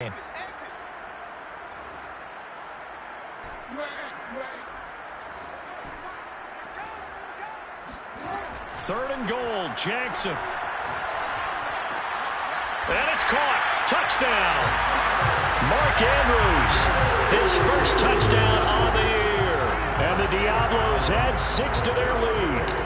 Third and goal, Jackson. And it's caught. Touchdown. Mark Andrews, his first touchdown on the year. And the Diablos add 6 to their lead.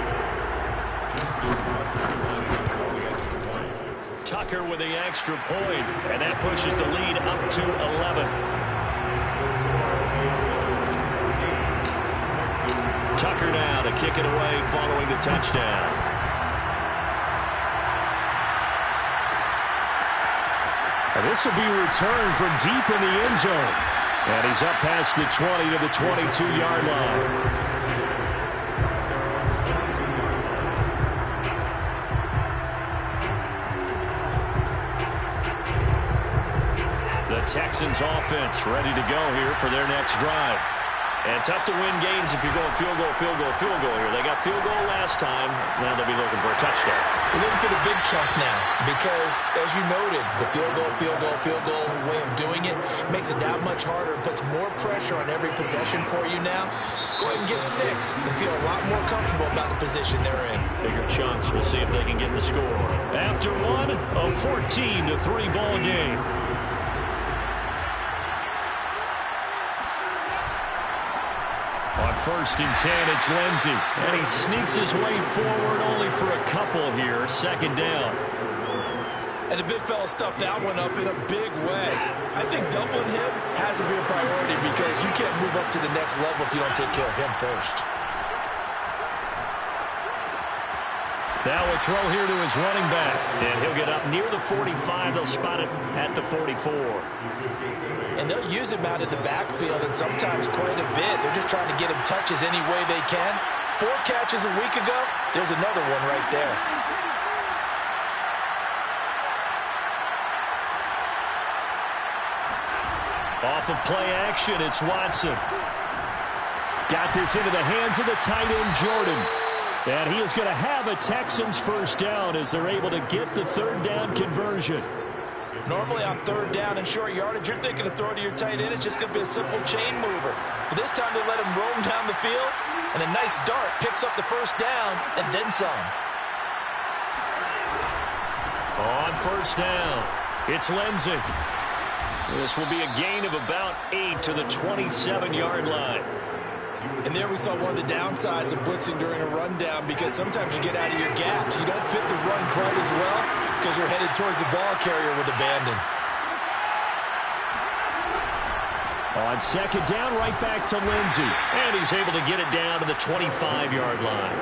Tucker with the extra point, and that pushes the lead up to 11. Tucker now to kick it away following the touchdown. And this will be returned from deep in the end zone. And he's up past the 20 to the 22-yard line. The Texans offense ready to go here for their next drive. And tough to win games if you're going field goal, field goal, field goal here. They got field goal last time. Now they'll be looking for a touchdown. We're looking for the big chunk now because, as you noted, the field goal way of doing it makes it that much harder and puts more pressure on every possession for you now. Go ahead and get 6 and feel a lot more comfortable about the position they're in. Bigger chunks. We'll see if they can get the score. After one, a 14-3 ball game. On 1st and 10, it's Lindsey. And he sneaks his way forward only for a couple here. 2nd down. And the big fella stuffed that one up in a big way. I think doubling him has to be a priority because you can't move up to the next level if you don't take care of him first. Now a throw here to his running back. And he'll get up near the 45. They'll spot it at the 44. And they'll use him out in the backfield and sometimes quite a bit. They're just trying to get him touches any way they can. 4 catches a week ago. There's another one right there. Off of play action, it's Watson. Got this into the hands of the tight end, Jordan. And he is going to have a Texans first down as they're able to get the 3rd down conversion. Normally on 3rd down and short yardage, you're thinking of throw to your tight end. It's just going to be a simple chain mover. But this time they let him roam down the field, and a nice dart picks up the first down and then some. On 1st down, it's Lindsey. This will be a gain of about 8 to the 27-yard line. And there we saw one of the downsides of blitzing during a rundown because sometimes you get out of your gaps. You don't fit the run quite as well because you're headed towards the ball carrier with abandon. On 2nd down, right back to Lindsey. And he's able to get it down to the 25-yard line.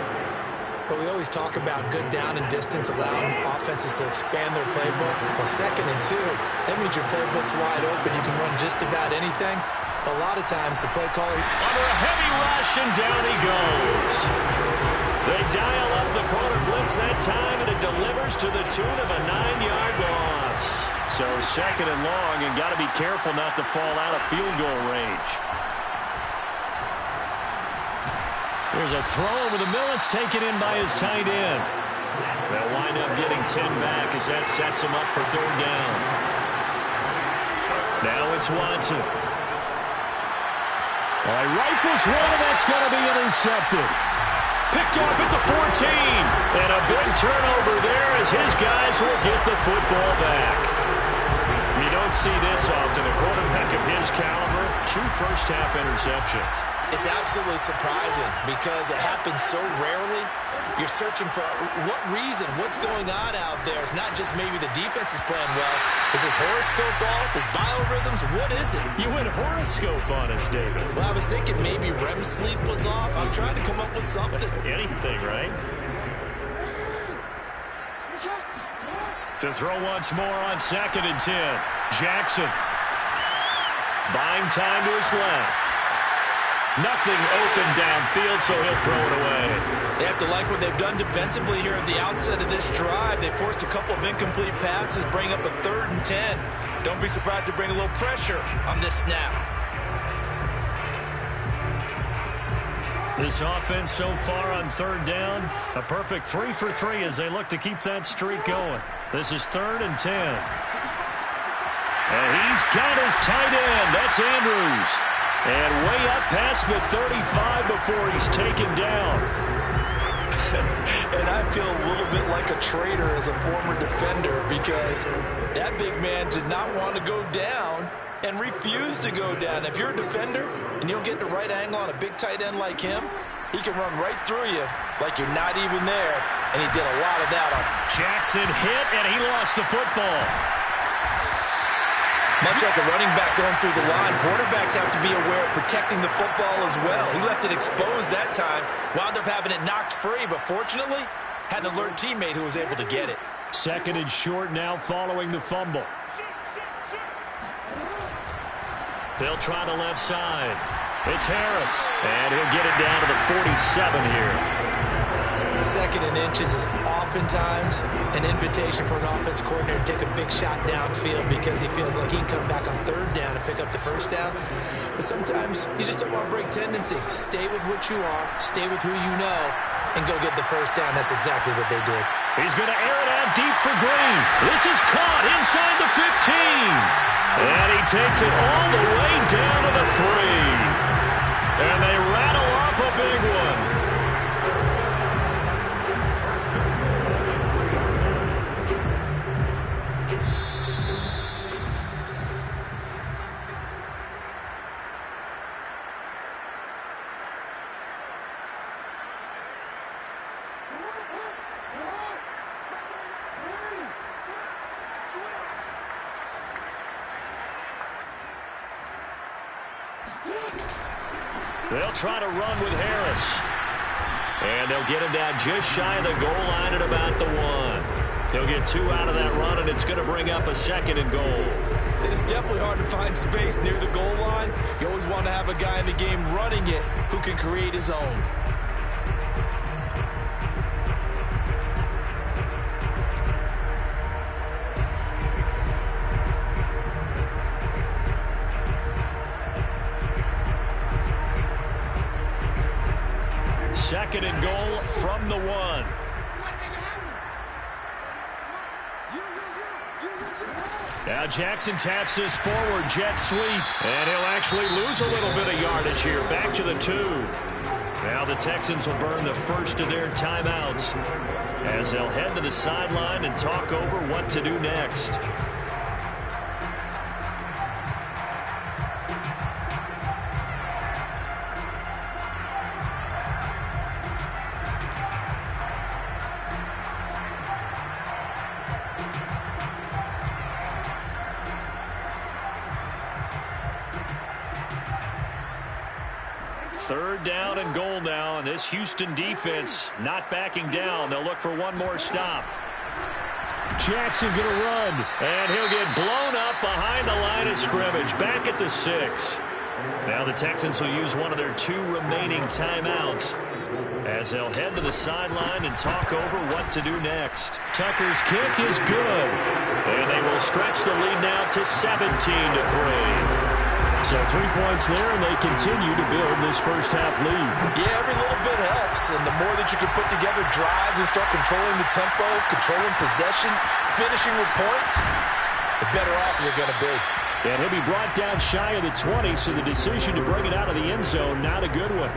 But we always talk about good down and distance, allowing offenses to expand their playbook. Well, 2nd and 2, that means your playbook's wide open. You can run just about anything. A lot of times the play caller under a heavy rush, and down he goes. They dial up the corner blitz that time, and it delivers to the tune of a 9-yard loss. So 2nd and long, and got to be careful not to fall out of field goal range. There's a throw over the middle. It's taken in by his tight end. They'll wind up getting 10 back as that sets him up for 3rd down. Now it's Watson. Well, he rifles one, and that's going to be intercepted. Picked off at the 14. And a big turnover there as his guys will get the football back. You don't see this often. A quarterback of his caliber, 2 first-half interceptions. It's absolutely surprising because it happens so rarely. You're searching for what reason, what's going on out there. It's not just maybe the defense is playing well. Is his horoscope off? His biorhythms? What is it? You went horoscope on us, David. Well, I was thinking maybe REM sleep was off. I'm trying to come up with something. Anything, right? To throw once more on 2nd and 10. Jackson. Buying time to his left. Nothing open downfield, so he'll throw it away. They have to like what they've done defensively here at the outset of this drive. They forced a couple of incomplete passes, bring up a 3rd and 10. Don't be surprised to bring a little pressure on this snap. This offense so far on 3rd down, a perfect 3 for 3 as they look to keep that streak going. This is 3rd and 10. And he's got his tight end. That's Andrews. And way up past the 35 before he's taken down. And I feel a little bit like a traitor as a former defender because that big man did not want to go down and refused to go down. If you're a defender and you don't get the right angle on a big tight end like him, he can run right through you like you're not even there. And he did a lot of that on Jackson hit, and he lost the football. Much like a running back going through the line, quarterbacks have to be aware of protecting the football as well. He left it exposed that time, wound up having it knocked free, but fortunately, had an alert teammate who was able to get it. Second and short now following the fumble. They'll try the left side. It's Harris, and he'll get it down to the 47 here. Second and inches is oftentimes an invitation for an offense coordinator to take a big shot downfield because he feels like he can come back on third down and pick up the first down. But sometimes you just don't want to break tendency. Stay with what you are, stay with who you know, and go get the first down. That's exactly what they did. He's going to air it out deep for Green. This is caught inside the 15. And he takes it all the way down to the 3. And they rattle off a big one. They'll try to run with Harris. And they'll get him down just shy of the goal line at about the 1. He'll get 2 out of that run, and it's going to bring up a second and goal. It is definitely hard to find space near the goal line. You always want to have a guy in the game running it who can create his own. Second and goal from the 1. Now Jackson taps this forward jet sweep. And he'll actually lose a little bit of yardage here. Back to the 2. Now the Texans will burn the first of their timeouts as they'll head to the sideline and talk over what to do next. Third down and goal now, and this Houston defense not backing down. They'll look for one more stop. Jackson going to run, and he'll get blown up behind the line of scrimmage, back at the 6. Now the Texans will use one of their 2 remaining timeouts as they'll head to the sideline and talk over what to do next. Tucker's kick is good, and they will stretch the lead now to 17-3. So 3 points there, and they continue to build this first-half lead. Yeah, every little bit helps, and the more that you can put together drives and start controlling the tempo, controlling possession, finishing with points, the better off you're going to be. And he'll be brought down shy of the 20, so the decision to bring it out of the end zone, not a good one.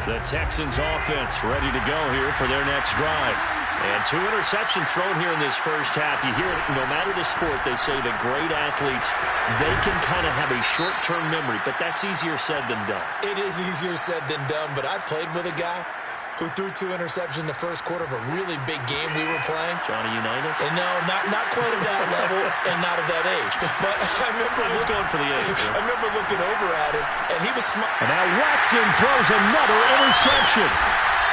The Texans offense ready to go here for their next drive. And 2 interceptions thrown here in this first half. You hear it, no matter the sport, they say the great athletes, they can kind of have a short-term memory, but that's easier said than done. It is easier said than done, but I played with a guy who threw 2 interceptions in the first quarter of a really big game we were playing. Johnny Unitas? And no, not quite of that level and not of that age. But I remember I was going for the age. I remember looking over at him, and he was smart. And now Watson throws another interception.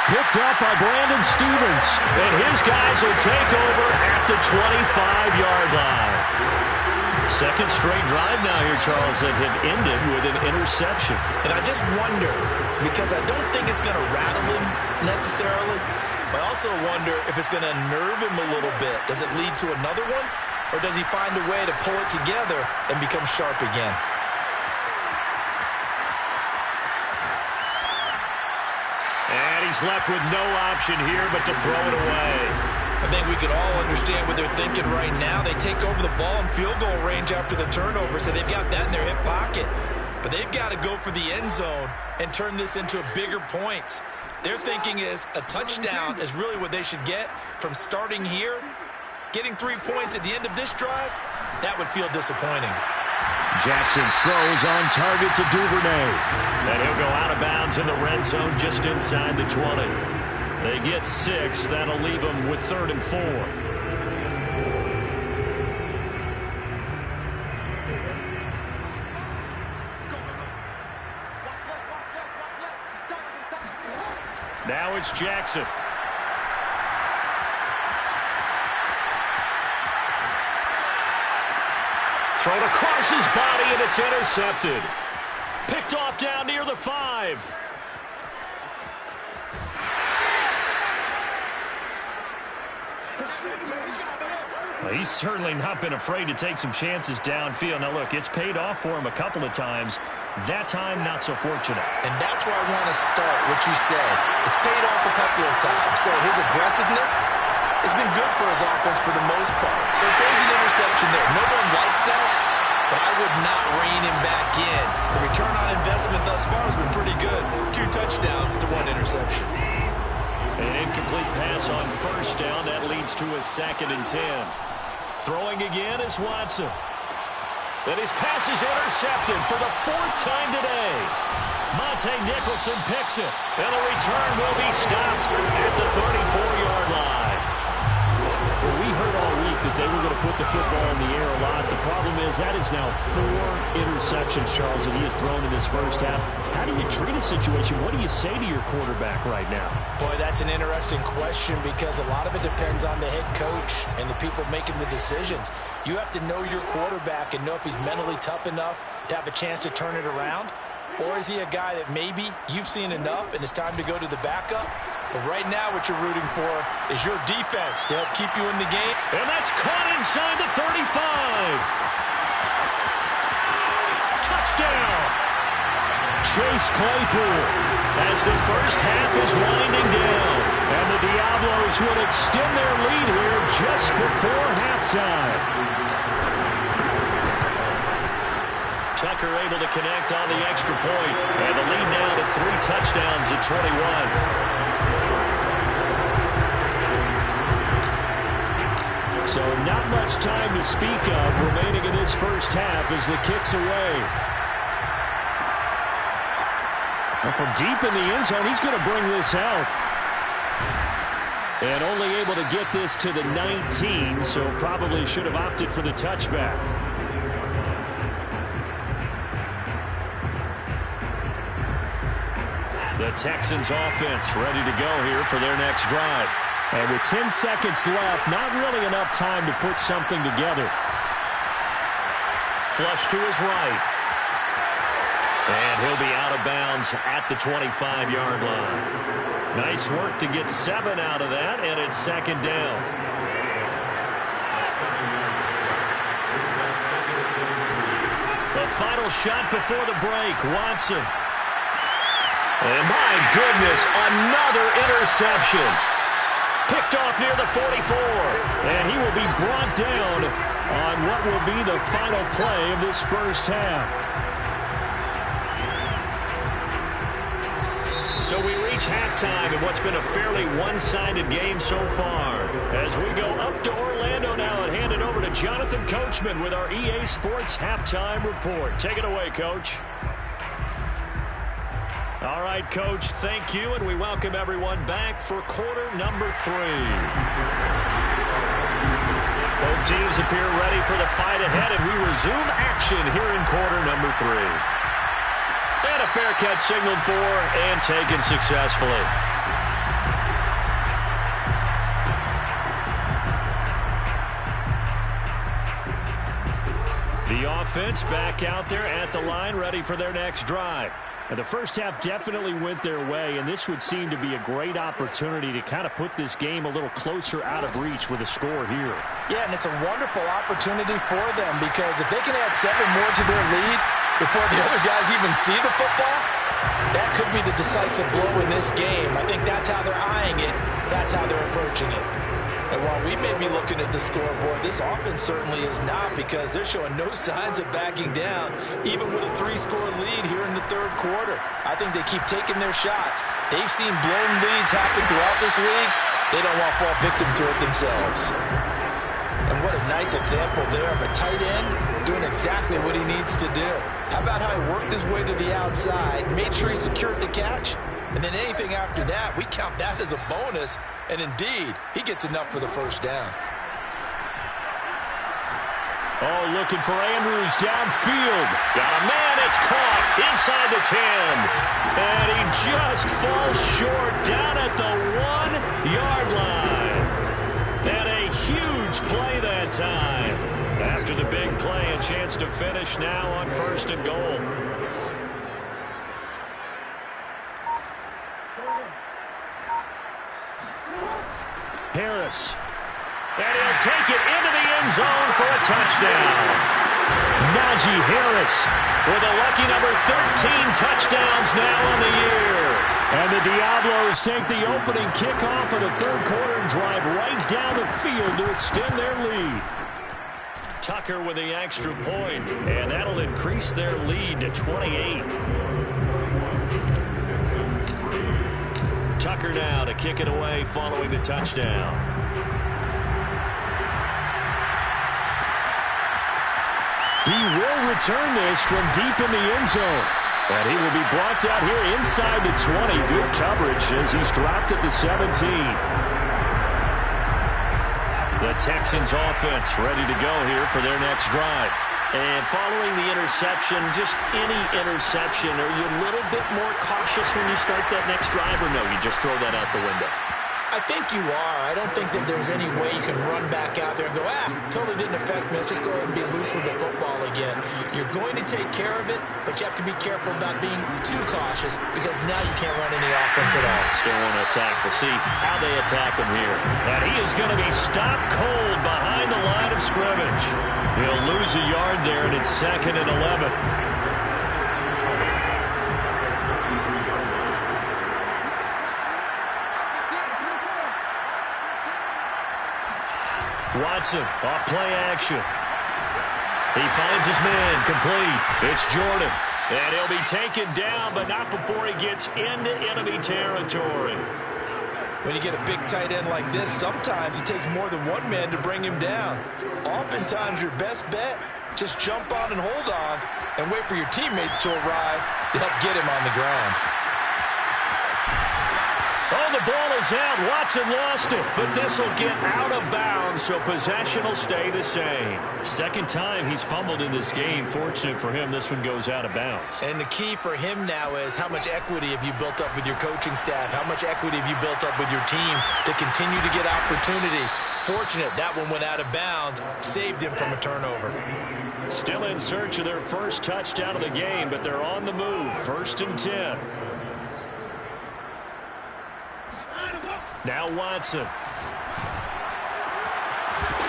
Picked up by Brandon Stevens. And his guys will take over at the 25-yard line. Second straight drive now here, Charles, that have ended with an interception. And I just wonder, because I don't think it's going to rattle him necessarily, but I also wonder if it's going to nerve him a little bit. Does it lead to another one? Or does he find a way to pull it together and become sharp again? And he's left with no option here but to throw it away. I think we could all understand what they're thinking right now. They take over the ball in field goal range after the turnover, so they've got that in their hip pocket. But they've got to go for the end zone and turn this into bigger points. Their thinking is a touchdown is really what they should get from starting here. Getting 3 points at the end of this drive, that would feel disappointing. Jackson's throws on target to Duvernay. And he'll go out of bounds in the red zone just inside the 20. They get 6. That'll leave them with 3rd and 4. Now it's Jackson. Thrown across his body, and it's intercepted. Picked off down near the 5. Well, he's certainly not been afraid to take some chances downfield. Now, look, it's paid off for him a couple of times. That time, not so fortunate. And that's where I want to start, what you said. It's paid off a couple of times. So his aggressiveness has been good for his offense for the most part. So if there's an interception there, no one likes that, but I would not rein him back in. The return on investment thus far has been pretty good. 2 touchdowns to 1 interception. An incomplete pass on first down. That leads to a 2nd and 10. Throwing again is Watson. And his pass is intercepted for the 4th time today. Monte Nicholson picks it. And the return will be stopped at the 34-yard line. Well, we heard all week that they were going to put the football in the air a lot. The problem is that is now 4 interceptions, Charles, that he has thrown in this first half. How do you treat a situation? What do you say to your quarterback right now? Boy, that's an interesting question because a lot of it depends on the head coach and the people making the decisions. You have to know your quarterback and know if he's mentally tough enough to have a chance to turn it around. Or is he a guy that maybe you've seen enough and it's time to go to the backup? But right now what you're rooting for is your defense to help keep you in the game. And that's caught inside the 35. Touchdown. Chase Claypool as the first half is winding down. And the Diablos would extend their lead here just before halftime. Tucker able to connect on the extra point. And the lead now to 3 touchdowns at 21. So not much time to speak of remaining in this first half as the kick's away. Well, from deep in the end zone, he's going to bring this out. And only able to get this to the 19, so probably should have opted for the touchback. The Texans offense ready to go here for their next drive. And with 10 seconds left, not really enough time to put something together. Flush to his right. And he'll be out of bounds at the 25-yard line. Nice work to get 7 out of that, and it's 2nd down. The final shot before the break, Watson. And my goodness, another interception. Picked off near the 44. And he will be brought down on what will be the final play of this first half. So we reach halftime in what's been a fairly one-sided game so far. As we go up to Orlando now and hand it over to Jonathan Coachman with our EA Sports Halftime Report. Take it away, Coach. All right, Coach, thank you, and we welcome everyone back for quarter number 3. Both teams appear ready for the fight ahead, and we resume action here in quarter number 3. And a fair catch signaled for and taken successfully. The offense back out there at the line, ready for their next drive. And the first half definitely went their way, and this would seem to be a great opportunity to kind of put this game a little closer out of reach with a score here. Yeah, and it's a wonderful opportunity for them because if they can add 7 more to their lead before the other guys even see the football, that could be the decisive blow in this game. I think that's how they're eyeing it. That's how they're approaching it. And while we may be looking at the scoreboard, this offense certainly is not, because they're showing no signs of backing down, even with a 3-score lead here in the third quarter. I think they keep taking their shots. They've seen blown leads happen throughout this league. They don't want to fall victim to it themselves. And what a nice example there of a tight end doing exactly what he needs to do. How about how he worked his way to the outside, made sure he secured the catch, and then anything after that, we count that as a bonus. And indeed, he gets enough for the first down. Oh, looking for Andrews downfield. Got a man, it's caught inside the 10. And he just falls short down at the 1-yard line. And a huge play that time. After the big play, a chance to finish now on 1st and goal. Harris. And he'll take it into the end zone for a touchdown. Najee Harris with a lucky number 13 touchdowns now on the year. And the Diablos take the opening kickoff of the third quarter and drive right down the field to extend their lead. Tucker with the extra point, and that'll increase their lead to 28. Tucker now to kick it away following the touchdown. He will return this from deep in the end zone. And he will be blocked out here inside the 20. Good coverage as he's dropped at the 17. The Texans offense ready to go here for their next drive. And following the interception, just any interception, are you a little bit more cautious when you start that next drive, or no, you just throw that out the window? I think you are. I don't think that there's any way you can run back out there and go, totally didn't affect me. Let's just go ahead and be loose with the football again. You're going to take care of it, but you have to be careful about being too cautious, because now you can't run any offense at all. Still want to attack. We'll see how they attack him here. And he is going to be stopped cold behind the line of scrimmage. He'll lose a yard there, and it's 2nd and 11. Watson off play action. He finds his man complete. It's Jordan. And he'll be taken down, but not before he gets into enemy territory. When you get a big tight end like this, sometimes it takes more than one man to bring him down. Oftentimes your best bet, just jump on and hold on and wait for your teammates to arrive to help get him on the ground. Oh, the ball is out. Watson lost it, but this will get out of bounds, so possession will stay the same. Second time he's fumbled in this game. Fortunate for him, this one goes out of bounds. And the key for him now is how much equity have you built up with your coaching staff? How much equity have you built up with your team to continue to get opportunities? Fortunate that one went out of bounds, saved him from a turnover. Still in search of their first touchdown of the game, but they're on the move. 1st and 10. Now Watson.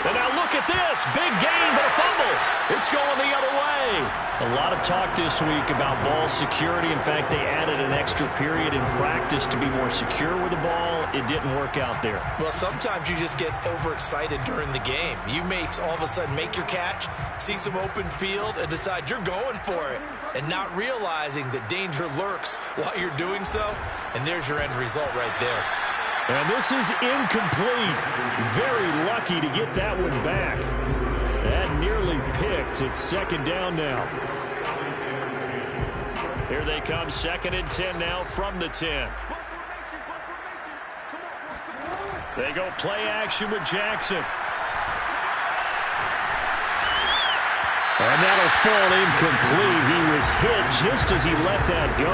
And now look at this. Big gain, but a fumble. It's going the other way. A lot of talk this week about ball security. In fact, they added an extra period in practice to be more secure with the ball. It didn't work out there. Well, sometimes you just get overexcited during the game. You may all of a sudden make your catch, see some open field, and decide you're going for it, and not realizing that danger lurks while you're doing so. And there's your end result right there. And this is incomplete. Very lucky to get that one back. That nearly picked. It's 2nd down now. Here they come, 2nd and 10 now from the 10. They go play action with Jackson. And that'll fall incomplete. He was hit just as he let that go.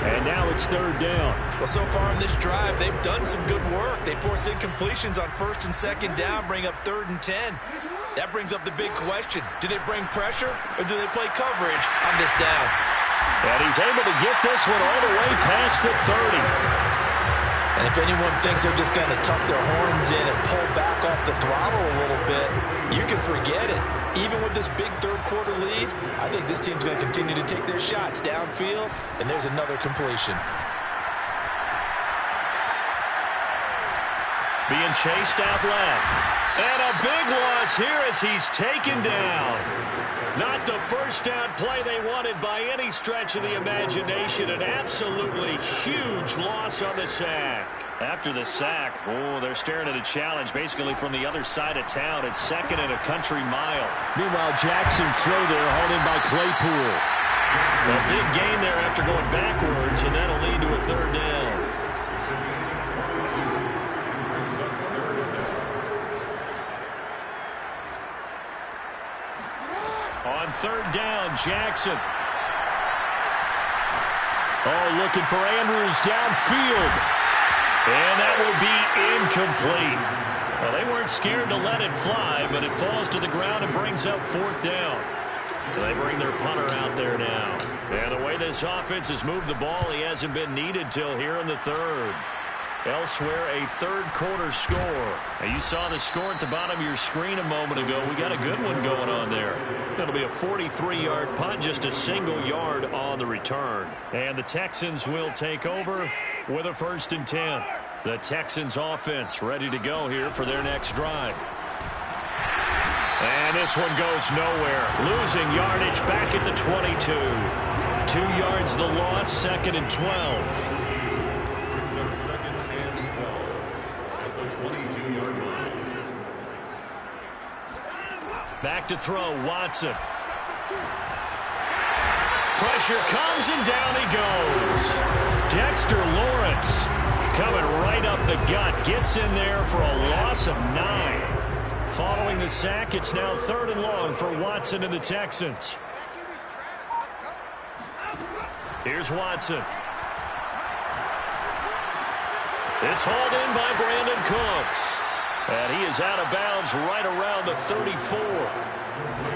And now it's 3rd down. Well, so far in this drive, they've done some good work. They force incompletions on 1st and 2nd down, bring up 3rd and 10. That brings up the big question. Do they bring pressure, or do they play coverage on this down? And he's able to get this one all the way past the 30. And if anyone thinks they're just going to tuck their horns in and pull back off the throttle a little bit, you can forget it. Even with this big third quarter lead, I think this team's going to continue to take their shots downfield, and there's another completion. Being chased out left. And a big loss here as he's taken down. Not the first down play they wanted by any stretch of the imagination. An absolutely huge loss on the sack. After the sack, they're staring at a challenge basically from the other side of town. It's 2nd and a country mile. Meanwhile, Jackson's throw there hauled in by Claypool. A big gain there after going backwards, and that'll lead to a 3rd down. On 3rd down, Jackson. Looking for Andrews downfield. And that will be incomplete. Well, they weren't scared to let it fly, but it falls to the ground and brings up 4th down. They bring their punter out there now. And the way this offense has moved the ball, he hasn't been needed till here in the 3rd. Elsewhere, a 3rd quarter score. Now, you saw the score at the bottom of your screen a moment ago. We got a good one going on there. That'll be a 43-yard punt, just a single yard on the return. And the Texans will take over with a 1st and 10. The Texans offense ready to go here for their next drive. And this one goes nowhere. Losing yardage back at the 22. 2 yards the loss, 2nd and 12. Back to throw, Watson. Pressure comes and down he goes. Dexter Lawrence coming right up the gut. Gets in there for a loss of 9. Following the sack, it's now 3rd and long for Watson and the Texans. Here's Watson. It's hauled in by Brandon Cooks. And he is out of bounds right around the 34.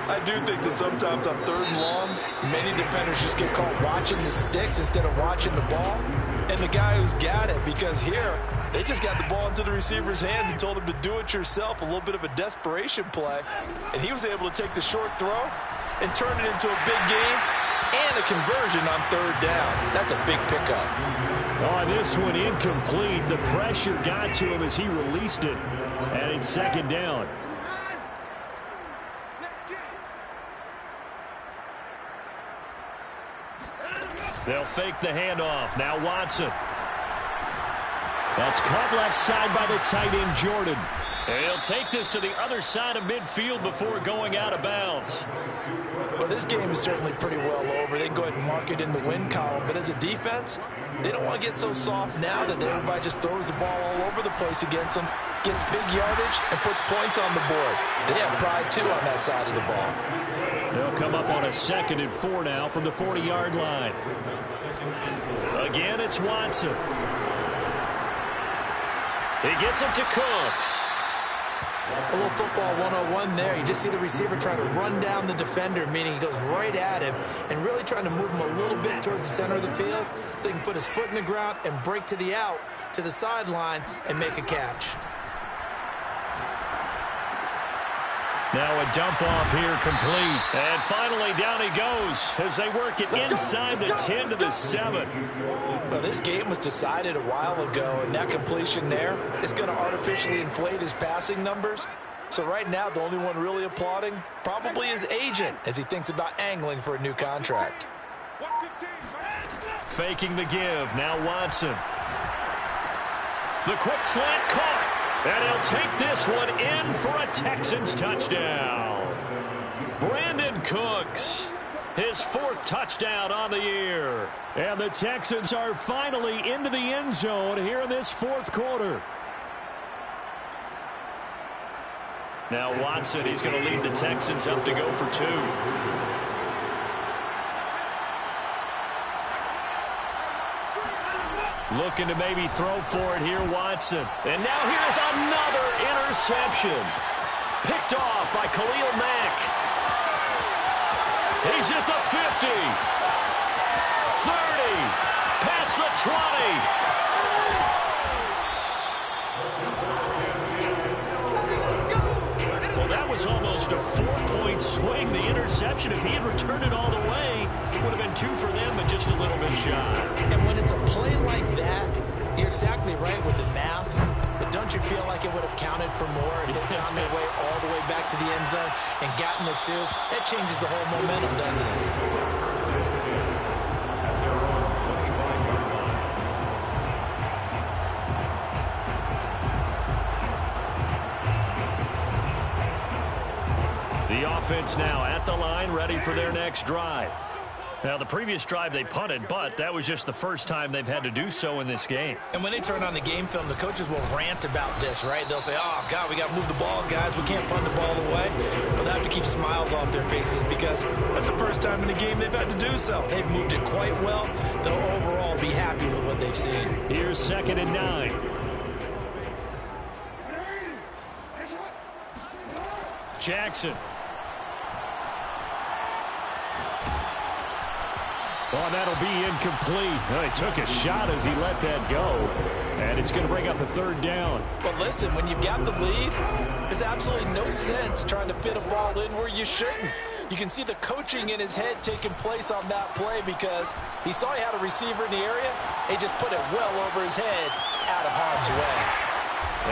I do think that sometimes on 3rd and long, many defenders just get caught watching the sticks instead of watching the ball. And the guy who's got it, because here, they just got the ball into the receiver's hands and told him to do it yourself, a little bit of a desperation play. And he was able to take the short throw and turn it into a big game and a conversion on 3rd down. That's a big pickup. On this one, incomplete. The pressure got to him as he released it. And it's 2nd down. They'll fake the handoff. Now Watson. That's caught left side by the tight end, Jordan. And he'll take this to the other side of midfield before going out of bounds. Well, this game is certainly pretty well over. They can go ahead and mark it in the win column. But as a defense, they don't want to get so soft now that everybody just throws the ball all over the place against them, gets big yardage, and puts points on the board. They have pride, too, on that side of the ball. They'll come up on a 2nd and 4 now from the 40-yard line. Again, it's Watson. He gets up to Cooks. A little football 101 there. You just see the receiver trying to run down the defender, meaning he goes right at him and really trying to move him a little bit towards the center of the field so he can put his foot in the ground and break to the out, to the sideline, and make a catch. Now a dump off here complete. And finally down he goes as they work it inside the 10 to the 7. Well, this game was decided a while ago, and that completion there is going to artificially inflate his passing numbers. So right now, the only one really applauding probably his agent as he thinks about angling for a new contract. Faking the give. Now Watson. The quick slant caught. And he'll take this one in for a Texans touchdown. Brandon Cooks, his 4th touchdown on the year. And the Texans are finally into the end zone here in this 4th quarter. Now Watson, he's going to lead the Texans up to go for 2. Looking to maybe throw for it here, Watson. And now here's another interception. Picked off by Khalil Mack. He's at the 50. 30. Past the 20. Well, that was almost a 4-point swing. The interception, if he had returned it all the way, would have been 2 for them, but just a little bit shy. And when it's a play like that, you're exactly right with the math. But don't don't you feel like it would have counted for more if they found their way all the way back to the end zone and gotten the 2? That changes the whole momentum, doesn't it? The offense now at the line, ready for their next drive. Now, the previous drive they punted, but that was just the first time they've had to do so in this game. And when they turn on the game film, the coaches will rant about this, right? They'll say, oh, God, we got to move the ball, guys. We can't punt the ball away. But they have to keep smiles off their faces because that's the first time in the game they've had to do so. They've moved it quite well. They'll overall be happy with what they've seen. Here's 2nd and 9. Jackson. Oh, that'll be incomplete. Well, he took a shot as he let that go. And it's going to bring up a 3rd down. But listen, when you've got the lead, there's absolutely no sense trying to fit a ball in where you shouldn't. You can see the coaching in his head taking place on that play because he saw he had a receiver in the area. He just put it well over his head out of harm's way.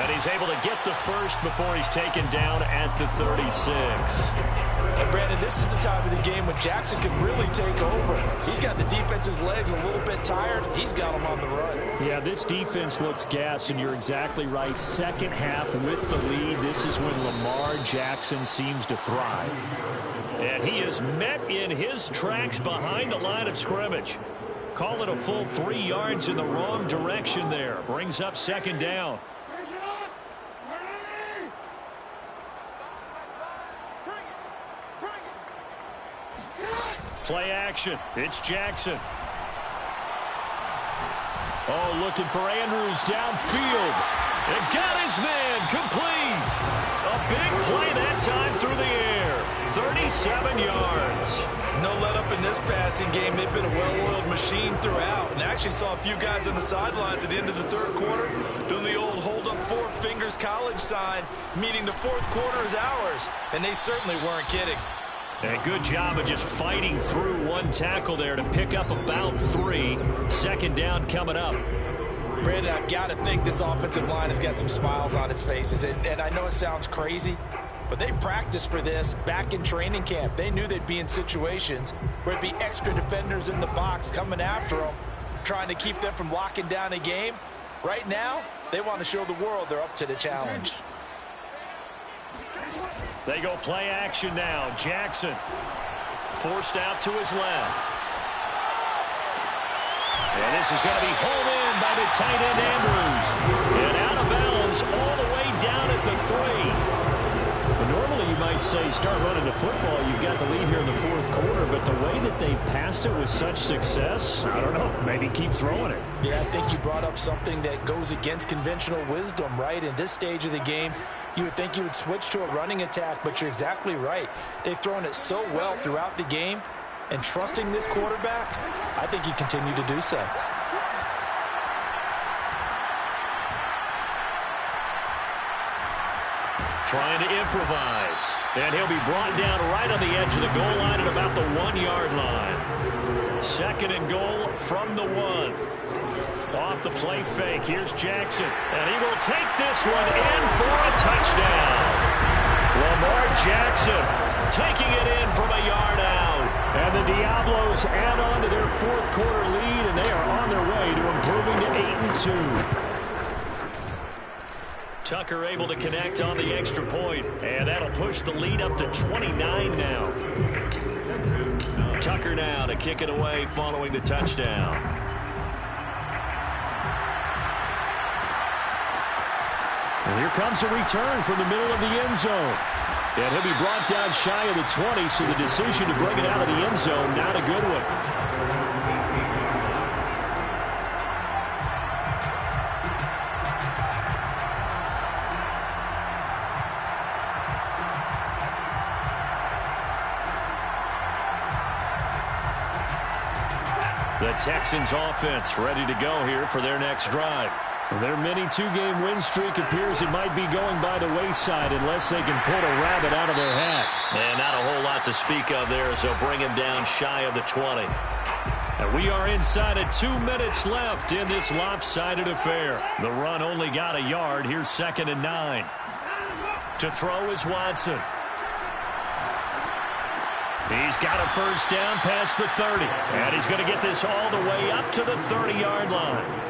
And he's able to get the first before he's taken down at the 36. And Brandon, this is the time of the game when Jackson can really take over. He's got the defense's legs a little bit tired. He's got them on the run. Yeah, this defense looks gassed, and you're exactly right. Second half with the lead, this is when Lamar Jackson seems to thrive. And he is met in his tracks behind the line of scrimmage. Call it a full 3 yards in the wrong direction there. Brings up 2nd down. Play action. It's Jackson. Oh, looking for Andrews downfield. And got his man complete. A big play that time through the air. 37 yards. No let up in this passing game. They've been a well-oiled machine throughout. And I actually saw a few guys on the sidelines at the end of the 3rd quarter doing the old hold up 4 fingers college sign, meaning the 4th quarter is ours. And they certainly weren't kidding. A good job of just fighting through one tackle there to pick up about 3. 2nd down coming up. Brandon, I've got to think this offensive line has got some smiles on its faces. And I know it sounds crazy, but they practiced for this back in training camp. They knew they'd be in situations where it'd be extra defenders in the box coming after them, trying to keep them from locking down a game. Right now, they want to show the world they're up to the challenge. They go play action now. Jackson forced out to his left. And this is going to be hauled in by the tight end Andrews. And out of bounds all the way down at the 3. But normally you might say start running the football. You've got the lead here in the 4th quarter. But the way that they've passed it with such success, I don't know, maybe keep throwing it. Yeah, I think you brought up something that goes against conventional wisdom, right? In this stage of the game, you would think you would switch to a running attack, but you're exactly right. They've thrown it so well throughout the game, and trusting this quarterback, I think you continue to do so. Trying to improvise. And he'll be brought down right on the edge of the goal line at about the 1-yard line. 2nd and goal from the 1. Off the play fake, here's Jackson. And he will take this one in for a touchdown. Lamar Jackson taking it in from a yard out. And the Diablos add on to their 4th quarter lead, and they are on their way to improving to 8-2. Tucker able to connect on the extra point, and that'll push the lead up to 29 now. Tucker now to kick it away following the touchdown. And here comes a return from the middle of the end zone. And he'll be brought down shy of the 20, so the decision to bring it out of the end zone, not a good one. The Texans offense ready to go here for their next drive. Their mini 2-game win streak appears it might be going by the wayside unless they can pull a rabbit out of their hat. And not a whole lot to speak of there, so bring him down shy of the 20. And we are inside of 2 minutes left in this lopsided affair. The run only got a yard. Here's 2nd and 9. To throw is Watson. He's got a first down past the 30. And he's going to get this all the way up to the 30-yard line.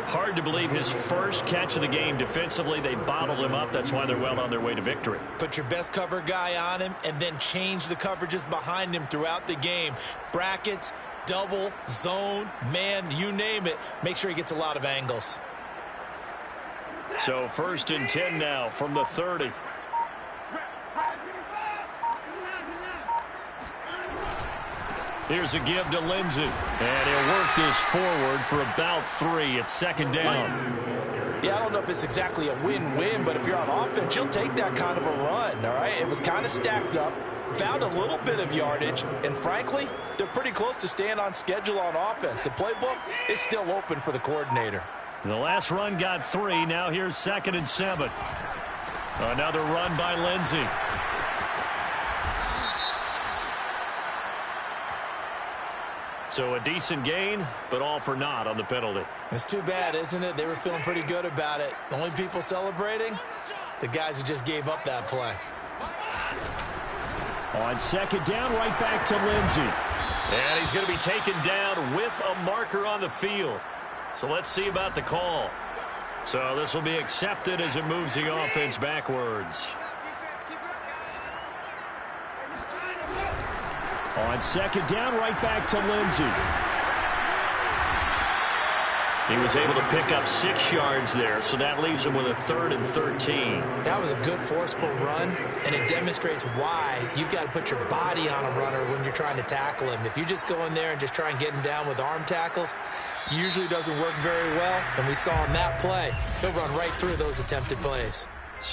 Hard to believe his first catch of the game defensively. They bottled him up. That's why they're well on their way to victory. Put your best cover guy on him and then change the coverages behind him throughout the game. Brackets, double, zone, man, you name it. Make sure he gets a lot of angles. So 1st and 10 now from the 30. Here's a give to Lindsey. And he'll work this forward for about 3 at 2nd down. Yeah, I don't know if it's exactly a win-win, but if you're on offense, you'll take that kind of a run, all right? It was kind of stacked up, found a little bit of yardage, and frankly, they're pretty close to staying on schedule on offense. The playbook is still open for the coordinator. The last run got 3. Now here's 2nd and 7. Another run by Lindsey. So a decent gain, but all for naught on the penalty. It's too bad, isn't it? They were feeling pretty good about it. The only people celebrating, the guys who just gave up that play. On 2nd down, right back to Lindsey. And he's going to be taken down with a marker on the field. So let's see about the call. So this will be accepted as it moves the offense backwards. On 2nd down, right back to Lindsey. He was able to pick up 6 yards there, so that leaves him with a 3rd and 13. That was a good, forceful run, and it demonstrates why you've got to put your body on a runner when you're trying to tackle him. If you just go in there and just try and get him down with arm tackles, usually doesn't work very well, and we saw in that play, he'll run right through those attempted plays.